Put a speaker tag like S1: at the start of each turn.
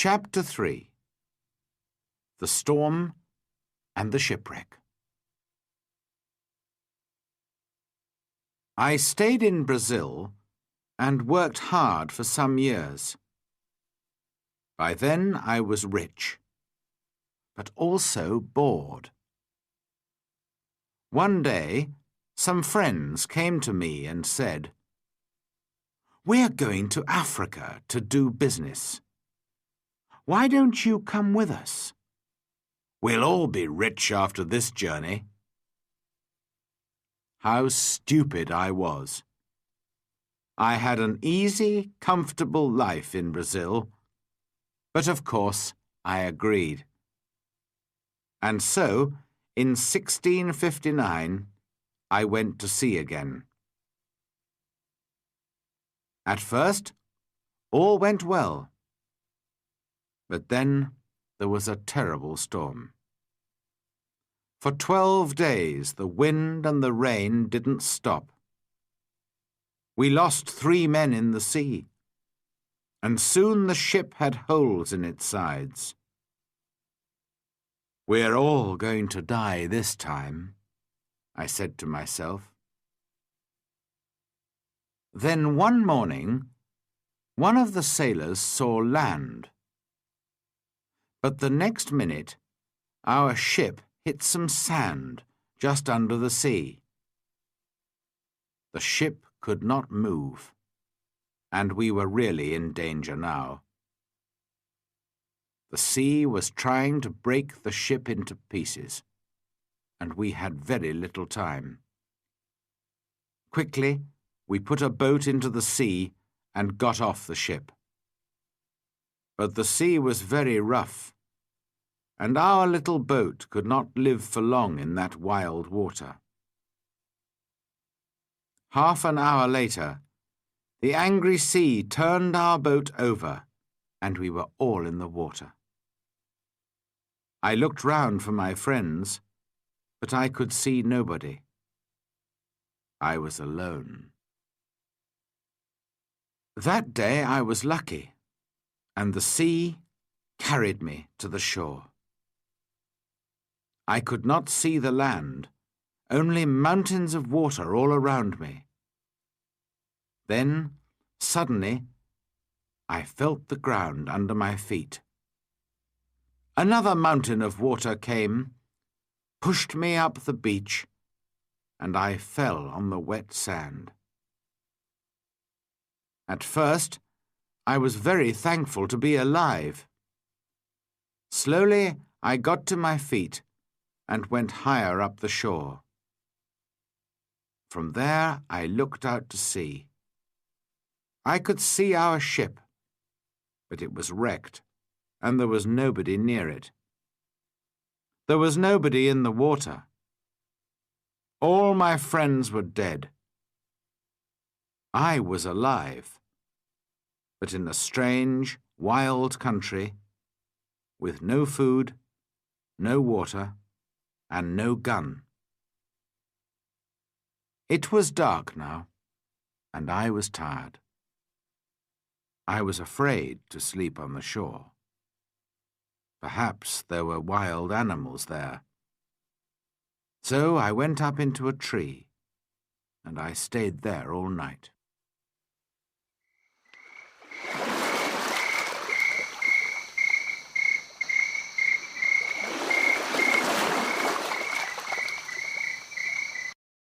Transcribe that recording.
S1: Chapter 3. The Storm and the Shipwreck. I stayed in Brazil and worked hard for some years. By then I was rich, but also bored. One day, some friends came to me and said, "We're going to Africa to do business. Why don't you come with us? We'll all be rich after this journey." How stupid I was. I had an easy, comfortable life in Brazil, but of course I agreed. And so, in 1659, I went to sea again. At first, all went well. But then there was a terrible storm. For 12 days the wind and the rain didn't stop. We lost 3 men in the sea, and soon the ship had holes in its sides. "We're all going to die this time," I said to myself. Then one morning, one of the sailors saw land. But the next minute, our ship hit some sand just under the sea. The ship could not move, and we were really in danger now. The sea was trying to break the ship into pieces, and we had very little time. Quickly, we put a boat into the sea and got off the ship. But the sea was very rough, and our little boat could not live for long in that wild water. Half an hour later, the angry sea turned our boat over, and we were all in the water. I looked round for my friends, but I could see nobody. I was alone. That day I was lucky, and the sea carried me to the shore. I could not see the land, only mountains of water all around me. Then, suddenly, I felt the ground under my feet. Another mountain of water came, pushed me up the beach, and I fell on the wet sand. At first, I was very thankful to be alive. Slowly, I got to my feet and went higher up the shore. From there, I looked out to sea. I could see our ship, but it was wrecked, and there was nobody near it. There was nobody in the water. All my friends were dead. I was alive, but in a strange, wild country, with no food, no water, and no gun. It was dark now, and I was tired. I was afraid to sleep on the shore. Perhaps there were wild animals there. So I went up into a tree, and I stayed there all night.